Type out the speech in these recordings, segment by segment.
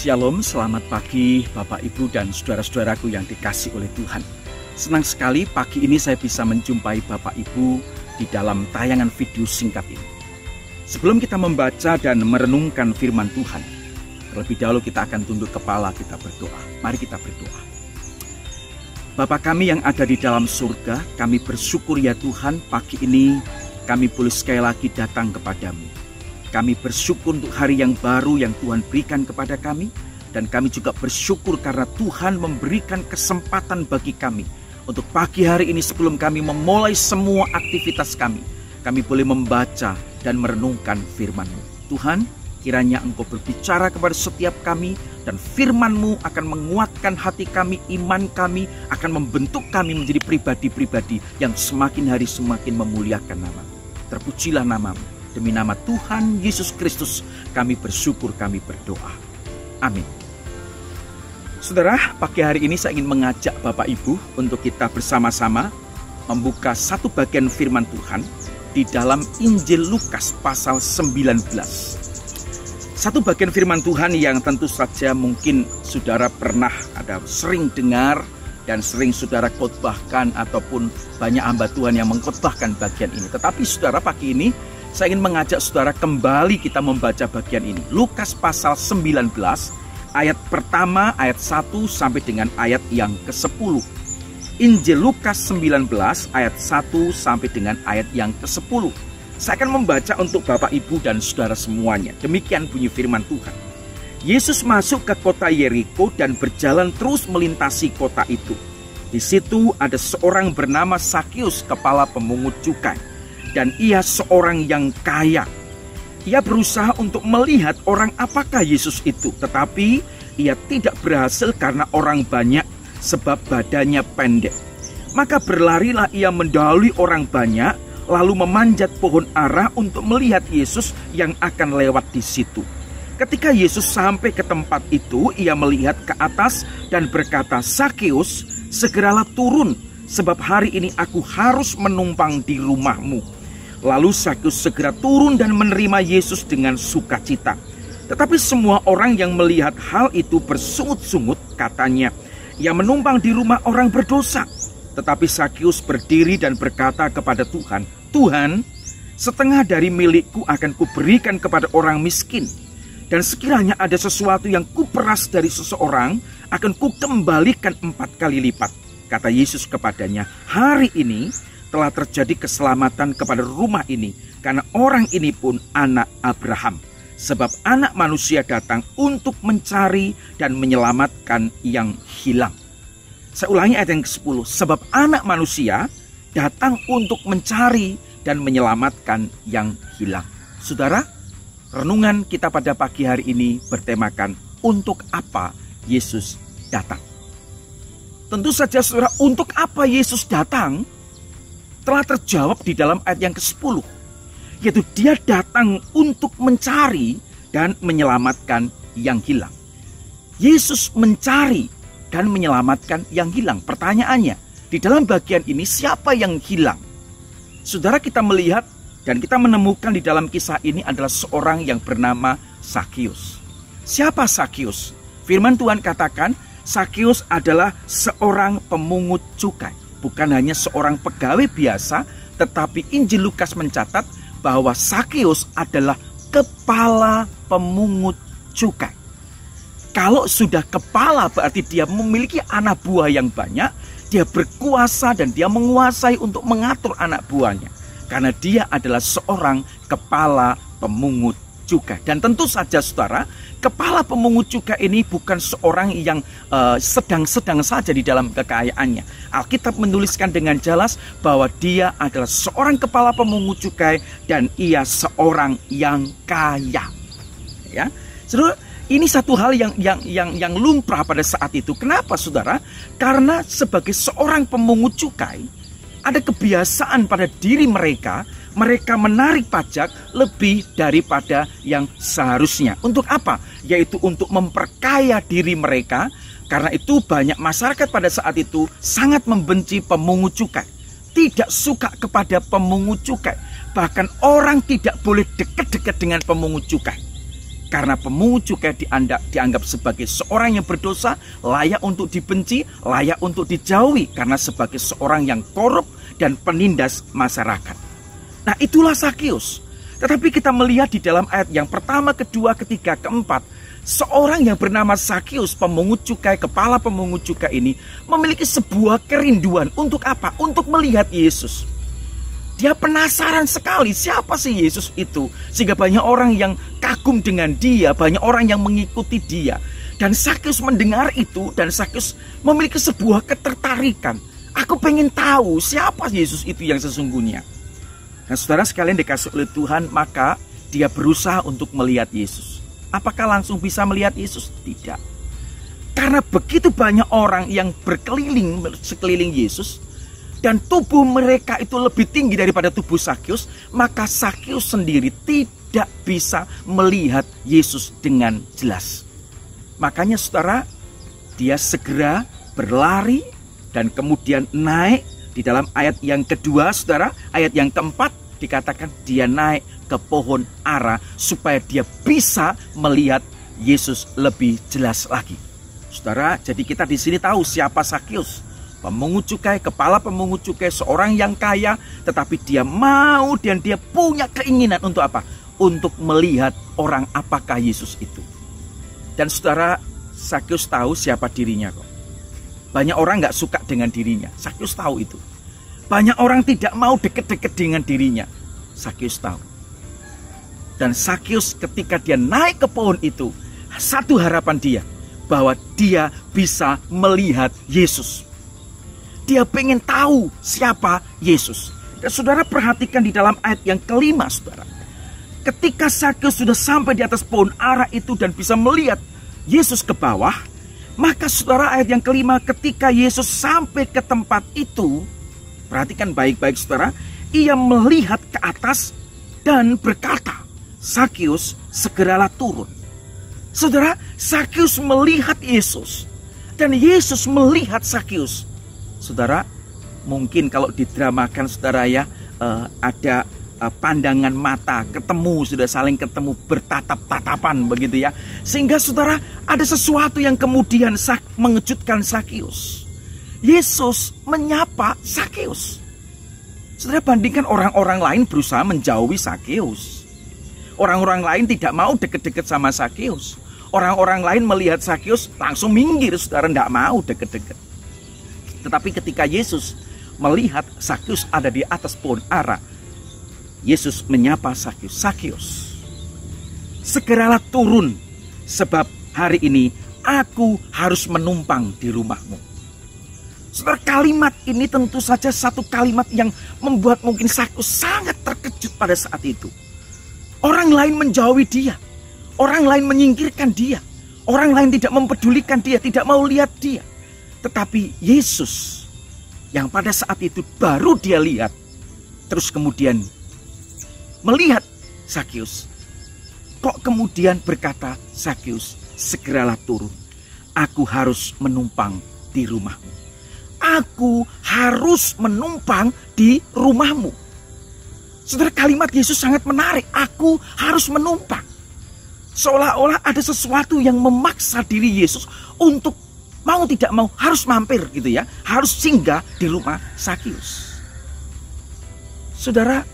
Shalom, selamat pagi Bapak Ibu dan saudara-saudaraku yang dikasih oleh Tuhan. Senang sekali pagi ini saya bisa menjumpai Bapak Ibu di dalam tayangan video singkat ini. Sebelum kita membaca dan merenungkan firman Tuhan, terlebih dahulu kita akan tunduk kepala, kita berdoa. Mari kita berdoa. Bapa kami yang ada di dalam surga, kami bersyukur ya Tuhan, pagi ini kami boleh sekali lagi datang kepadamu. Kami bersyukur untuk hari yang baru yang Tuhan berikan kepada kami. Dan kami juga bersyukur karena Tuhan memberikan kesempatan bagi kami untuk pagi hari ini sebelum kami memulai semua aktivitas kami. Kami boleh membaca dan merenungkan firman-Mu. Tuhan, kiranya Engkau berbicara kepada setiap kami dan firman-Mu akan menguatkan hati kami, iman kami, akan membentuk kami menjadi pribadi-pribadi yang semakin hari semakin memuliakan nama-Mu. Terpujilah nama-Mu. Demi nama Tuhan Yesus Kristus kami bersyukur, kami berdoa. Amin. Saudara, pagi hari ini saya ingin mengajak Bapak Ibu untuk kita bersama-sama membuka satu bagian firman Tuhan di dalam Injil Lukas pasal 19. Satu bagian firman Tuhan yang tentu saja mungkin saudara pernah sering dengar dan sering saudara khotbahkan ataupun banyak hamba Tuhan yang mengkhotbahkan bagian ini. Tetapi saudara, pagi ini saya ingin mengajak saudara kembali kita membaca bagian ini. Lukas pasal 19 ayat pertama, ayat 1 sampai dengan ayat yang ke-10. Injil Lukas 19 ayat 1 sampai dengan ayat yang ke-10. Saya akan membaca untuk Bapak Ibu dan saudara semuanya. Demikian bunyi firman Tuhan. Yesus masuk ke kota Yeriko dan berjalan terus melintasi kota itu. Di situ ada seorang bernama Sakius, kepala pemungut cukai. Dan ia seorang yang kaya. Ia berusaha untuk melihat orang apakah Yesus itu. Tetapi ia tidak berhasil karena orang banyak, sebab badannya pendek. Maka berlarilah ia mendahului orang banyak, lalu memanjat pohon ara untuk melihat Yesus yang akan lewat di situ. Ketika Yesus sampai ke tempat itu, ia melihat ke atas dan berkata, "Sakeus, segeralah turun, sebab hari ini aku harus menumpang di rumahmu." Lalu Sakeus segera turun dan menerima Yesus dengan sukacita. Tetapi semua orang yang melihat hal itu bersungut-sungut, katanya, "Ia menumpang di rumah orang berdosa." Tetapi Sakeus berdiri dan berkata kepada Tuhan, "Tuhan, setengah dari milikku akan kuberikan kepada orang miskin. Dan sekiranya ada sesuatu yang kuperas dari seseorang, akan kukembalikan 4 kali lipat." Kata Yesus kepadanya, "Hari ini telah terjadi keselamatan kepada rumah ini, karena orang ini pun anak Abraham. Sebab anak manusia datang untuk mencari dan menyelamatkan yang hilang." Saya ulangi ayat yang ke-10. Sebab anak manusia datang untuk mencari dan menyelamatkan yang hilang. Saudara, renungan kita pada pagi hari ini bertemakan untuk apa Yesus datang. Tentu saja saudara, untuk apa Yesus datang telah terjawab di dalam ayat yang ke-10, yaitu dia datang untuk mencari dan menyelamatkan yang hilang. Yesus mencari dan menyelamatkan yang hilang. Pertanyaannya, di dalam bagian ini siapa yang hilang? Saudara, kita melihat dan kita menemukan di dalam kisah ini adalah seorang yang bernama Sakeus. Siapa Sakeus? Firman Tuhan katakan Sakeus adalah seorang pemungut cukai. Bukan hanya seorang pegawai biasa, tetapi Injil Lukas mencatat bahwa Sakeus adalah kepala pemungut cukai. Kalau sudah kepala berarti dia memiliki anak buah yang banyak, dia berkuasa dan dia menguasai untuk mengatur anak buahnya. Karena dia adalah seorang kepala pemungut cukai. Dan tentu saja saudara, kepala pemungut cukai ini bukan seorang yang sedang-sedang saja di dalam kekayaannya. Alkitab menuliskan dengan jelas bahwa dia adalah seorang kepala pemungut cukai dan ia seorang yang kaya. Ya, saudara, ini satu hal yang lumrah pada saat itu. Kenapa saudara? Karena sebagai seorang pemungut cukai, ada kebiasaan pada diri mereka menarik pajak lebih daripada yang seharusnya. Untuk apa? Yaitu untuk memperkaya diri mereka. Karena itu banyak masyarakat pada saat itu sangat membenci pemungut cukai. Tidak suka kepada pemungut cukai. Bahkan orang tidak boleh dekat-dekat dengan pemungut cukai. Karena pemungut cukai dianggap sebagai seorang yang berdosa, layak untuk dibenci, layak untuk dijauhi karena sebagai seorang yang korup dan penindas masyarakat. Nah, itulah Sakeus. Tetapi kita melihat di dalam ayat yang pertama, kedua, ketiga, keempat, seorang yang bernama Sakeus, pemungut cukai, kepala pemungut cukai ini memiliki sebuah kerinduan untuk apa? Untuk melihat Yesus. Dia penasaran sekali siapa sih Yesus itu. Sehingga banyak orang yang kagum dengan dia, banyak orang yang mengikuti dia. Dan Sakeus mendengar itu, dan Sakeus memiliki sebuah ketertarikan. Aku pengen tahu siapa Yesus itu yang sesungguhnya. Nah, saudara sekalian dikasih oleh Tuhan, maka dia berusaha untuk melihat Yesus. Apakah langsung bisa melihat Yesus? Tidak. Karena begitu banyak orang yang berkeliling sekeliling Yesus, dan tubuh mereka itu lebih tinggi daripada tubuh Sakeus, maka Sakeus sendiri tidak bisa melihat Yesus dengan jelas. Makanya saudara, dia segera berlari dan kemudian naik. Di dalam ayat yang kedua saudara, ayat yang keempat dikatakan dia naik ke pohon ara supaya dia bisa melihat Yesus lebih jelas lagi. Saudara, jadi kita di sini tahu siapa Sakeus. Pemungut cukai, kepala pemungut cukai, seorang yang kaya, tetapi dia mau dan dia punya keinginan untuk apa? Untuk melihat orang apakah Yesus itu. Dan saudara, Sakeus tahu siapa dirinya kok. Banyak orang gak suka dengan dirinya, Sakeus tahu itu. Banyak orang tidak mau deket-deket dengan dirinya, Sakeus tahu. Dan Sakeus ketika dia naik ke pohon itu, satu harapan dia, bahwa dia bisa melihat Yesus. Dia pengen tahu siapa Yesus. Dan saudara perhatikan di dalam ayat yang kelima saudara. Ketika Sakeus sudah sampai di atas pohon ara itu dan bisa melihat Yesus ke bawah, maka saudara ayat yang kelima, ketika Yesus sampai ke tempat itu, perhatikan baik-baik saudara, ia melihat ke atas dan berkata, Sakeus, segeralah turun. Saudara, Sakeus melihat Yesus dan Yesus melihat Sakeus. Saudara, mungkin kalau didramakan saudara ya, ada pandangan mata, ketemu, sudah saling ketemu, bertatap-tatapan begitu ya. Sehingga saudara, ada sesuatu yang kemudian mengejutkan Sakeus. Yesus menyapa Sakeus. Saudara, bandingkan orang-orang lain berusaha menjauhi Sakeus. Orang-orang lain tidak mau deket-deket sama Sakeus. Orang-orang lain melihat Sakeus langsung minggir, saudara, tidak mau deket-deket. Tetapi ketika Yesus melihat Sakeus ada di atas pohon ara, Yesus menyapa Sakeus, Sakeus, segeralah turun, sebab hari ini aku harus menumpang di rumahmu. Saudara, kalimat ini tentu saja satu kalimat yang membuat mungkin Sakeus sangat terkejut pada saat itu. Orang lain menjauhi dia, orang lain menyingkirkan dia, orang lain tidak mempedulikan dia, tidak mau lihat dia. Tetapi Yesus yang pada saat itu baru dia lihat, terus kemudian melihat Sakeus, kok kemudian berkata, Sakeus, segeralah turun, aku harus menumpang di rumahmu. Aku harus menumpang di rumahmu. Saudara, kalimat Yesus sangat menarik, aku harus menumpang. Seolah-olah ada sesuatu yang memaksa diri Yesus untuk mau tidak mau harus mampir gitu ya, harus singgah di rumah Sakeus. Saudara,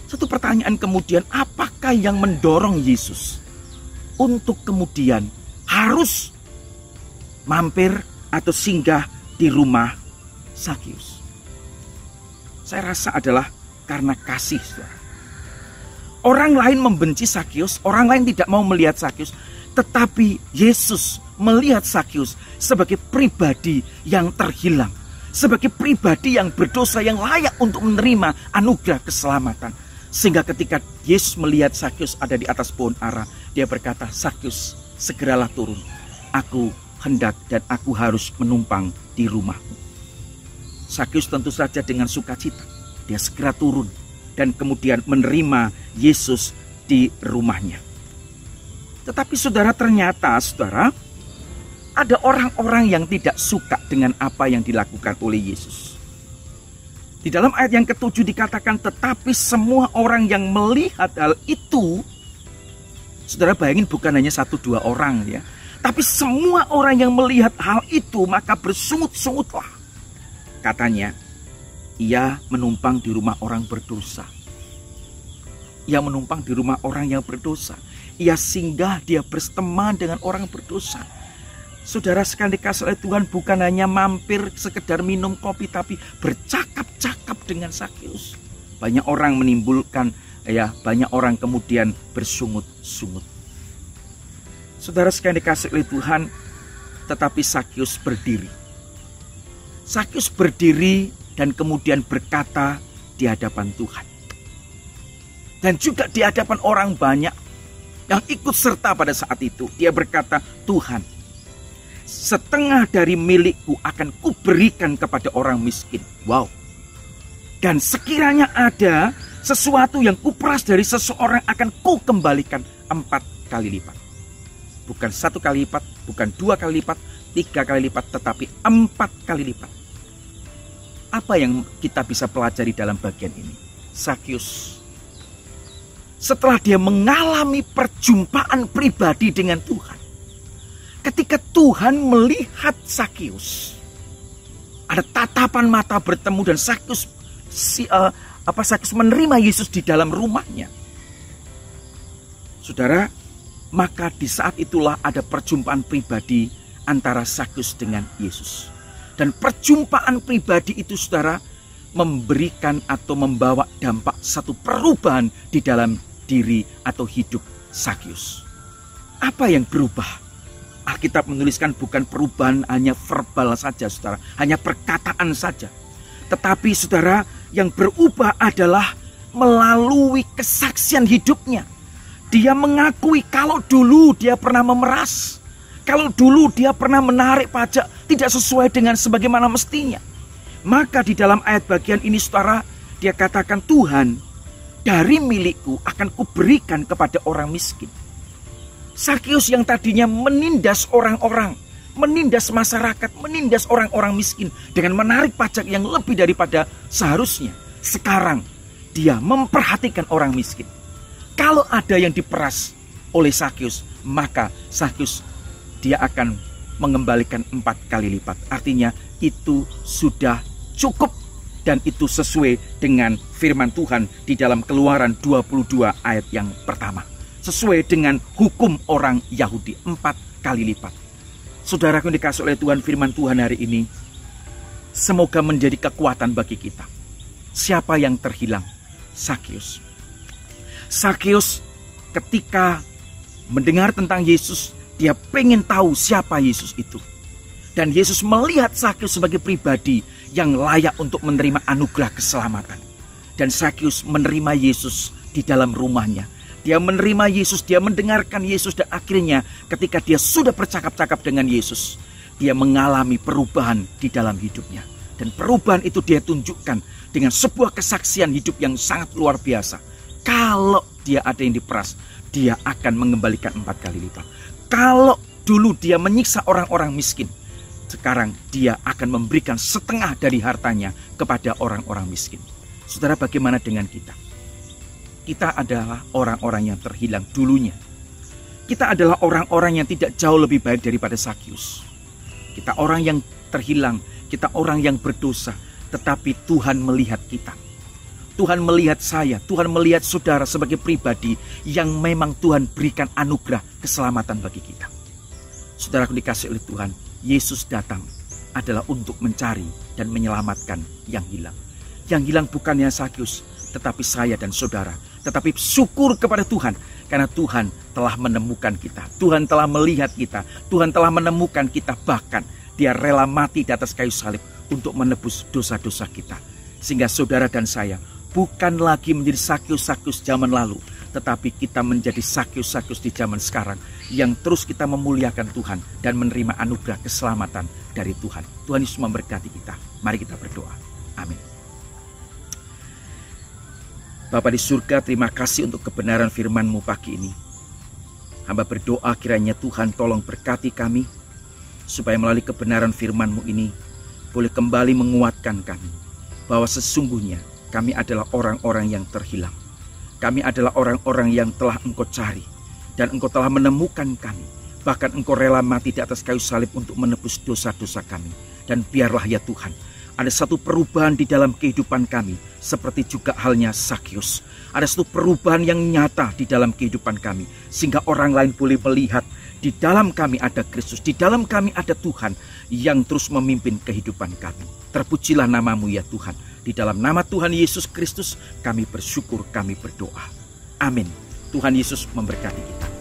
satu pertanyaan kemudian, apakah yang mendorong Yesus untuk kemudian harus mampir atau singgah di rumah Sakeus? Saya rasa adalah karena kasih, saudara. Orang lain membenci Sakeus, orang lain tidak mau melihat Sakeus, tetapi Yesus melihat Sakeus sebagai pribadi yang terhilang, sebagai pribadi yang berdosa, yang layak untuk menerima anugerah keselamatan. Sehingga ketika Yesus melihat Sakeus ada di atas pohon ara, dia berkata, Sakeus, segeralah turun, aku hendak dan aku harus menumpang di rumahmu. Sakeus tentu saja dengan sukacita, dia segera turun dan kemudian menerima Yesus di rumahnya. Tetapi saudara, ternyata saudara, ada orang-orang yang tidak suka dengan apa yang dilakukan oleh Yesus. Di dalam ayat yang ke-7 dikatakan, tetapi semua orang yang melihat hal itu Saudara bayangin, bukan hanya 1-2 orang ya, tapi semua orang yang melihat hal itu maka bersungut-sungutlah. Katanya, ia menumpang di rumah orang berdosa. Ia menumpang di rumah orang yang berdosa. Ia singgah, dia berteman dengan orang berdosa. Saudara sekali dikasih oleh Tuhan, bukan hanya mampir sekedar minum kopi, tapi bercakap-cakap dengan Sakeus. Banyak orang menimbulkan, banyak orang kemudian bersungut-sungut. Saudara sekali dikasih oleh Tuhan, tetapi Sakeus berdiri. Sakeus berdiri dan kemudian berkata di hadapan Tuhan. Dan juga di hadapan orang banyak yang ikut serta pada saat itu. Dia berkata, Tuhan, setengah dari milikku akan kuberikan kepada orang miskin. Wow. Dan sekiranya ada sesuatu yang kuperas dari seseorang, akan kukembalikan 4 kali lipat. Bukan 1 kali lipat, bukan 2 kali lipat, 3 kali lipat, tetapi 4 kali lipat. Apa yang kita bisa pelajari dalam bagian ini? Sakeus, setelah dia mengalami perjumpaan pribadi dengan Tuhan, ketika Tuhan melihat Sakeus, ada tatapan mata bertemu dan Sakeus menerima Yesus di dalam rumahnya. Saudara, maka di saat itulah ada perjumpaan pribadi antara Sakeus dengan Yesus. Dan perjumpaan pribadi itu, saudara, memberikan atau membawa dampak satu perubahan di dalam diri atau hidup Sakeus. Apa yang berubah? Alkitab menuliskan bukan perubahan hanya verbal saja, saudara, hanya perkataan saja. Tetapi saudara, yang berubah adalah melalui kesaksian hidupnya. Dia mengakui kalau dulu dia pernah memeras, kalau dulu dia pernah menarik pajak tidak sesuai dengan sebagaimana mestinya. Maka di dalam ayat bagian ini, saudara, dia katakan, Tuhan, dari milikku akan kuberikan kepada orang miskin. Sakeus yang tadinya menindas orang-orang, menindas masyarakat, menindas orang-orang miskin dengan menarik pajak yang lebih daripada seharusnya, sekarang dia memperhatikan orang miskin. Kalau ada yang diperas oleh Sakeus, maka Sakeus dia akan mengembalikan 4 kali lipat. Artinya itu sudah cukup dan itu sesuai dengan firman Tuhan di dalam Keluaran 22 ayat yang pertama. Sesuai dengan hukum orang Yahudi, 4 kali lipat. Saudaraku yang dikasih oleh Tuhan, firman Tuhan hari ini semoga menjadi kekuatan bagi kita. Siapa yang terhilang? Sakeus. Sakeus ketika mendengar tentang Yesus, dia pengen tahu siapa Yesus itu. Dan Yesus melihat Sakeus sebagai pribadi yang layak untuk menerima anugerah keselamatan. Dan Sakeus menerima Yesus di dalam rumahnya. Dia menerima Yesus, dia mendengarkan Yesus, dan akhirnya ketika dia sudah bercakap-cakap dengan Yesus, dia mengalami perubahan di dalam hidupnya. Dan perubahan itu dia tunjukkan dengan sebuah kesaksian hidup yang sangat luar biasa. Kalau dia ada yang diperas, dia akan mengembalikan 4 kali lipat. Kalau dulu dia menyiksa orang-orang miskin, sekarang dia akan memberikan setengah dari hartanya kepada orang-orang miskin. Saudara, bagaimana dengan kita? Kita adalah orang-orang yang terhilang dulunya. Kita adalah orang-orang yang tidak jauh lebih baik daripada Sakeus. Kita orang yang terhilang, kita orang yang berdosa, tetapi Tuhan melihat kita. Tuhan melihat saya, Tuhan melihat saudara sebagai pribadi yang memang Tuhan berikan anugerah keselamatan bagi kita. Saudaraku dikasih oleh Tuhan, Yesus datang adalah untuk mencari dan menyelamatkan yang hilang. Yang hilang bukannya Sakeus, tetapi saya dan saudara. Tetapi syukur kepada Tuhan, karena Tuhan telah menemukan kita. Tuhan telah melihat kita. Tuhan telah menemukan kita, bahkan Dia rela mati di atas kayu salib untuk menebus dosa-dosa kita. Sehingga saudara dan saya bukan lagi menjadi Sakeus-Sakeus zaman lalu, tetapi kita menjadi Sakeus-Sakeus di zaman sekarang yang terus kita memuliakan Tuhan dan menerima anugerah keselamatan dari Tuhan. Tuhan Yesus memberkati kita. Mari kita berdoa. Amin. Bapa di surga, terima kasih untuk kebenaran firman-Mu pagi ini. Hamba berdoa kiranya Tuhan tolong berkati kami, supaya melalui kebenaran firman-Mu ini boleh kembali menguatkan kami, bahwa sesungguhnya kami adalah orang-orang yang terhilang. Kami adalah orang-orang yang telah Engkau cari. dan Engkau telah menemukan kami. Bahkan Engkau rela mati di atas kayu salib untuk menebus dosa-dosa kami. Dan biarlah ya Tuhan, ada satu perubahan di dalam kehidupan kami, seperti juga halnya Zakheus. Ada satu perubahan yang nyata di dalam kehidupan kami, sehingga orang lain boleh melihat di dalam kami ada Kristus, di dalam kami ada Tuhan yang terus memimpin kehidupan kami. Terpujilah nama-Mu ya Tuhan. Di dalam nama Tuhan Yesus Kristus kami bersyukur, kami berdoa. Amin. Tuhan Yesus memberkati kita.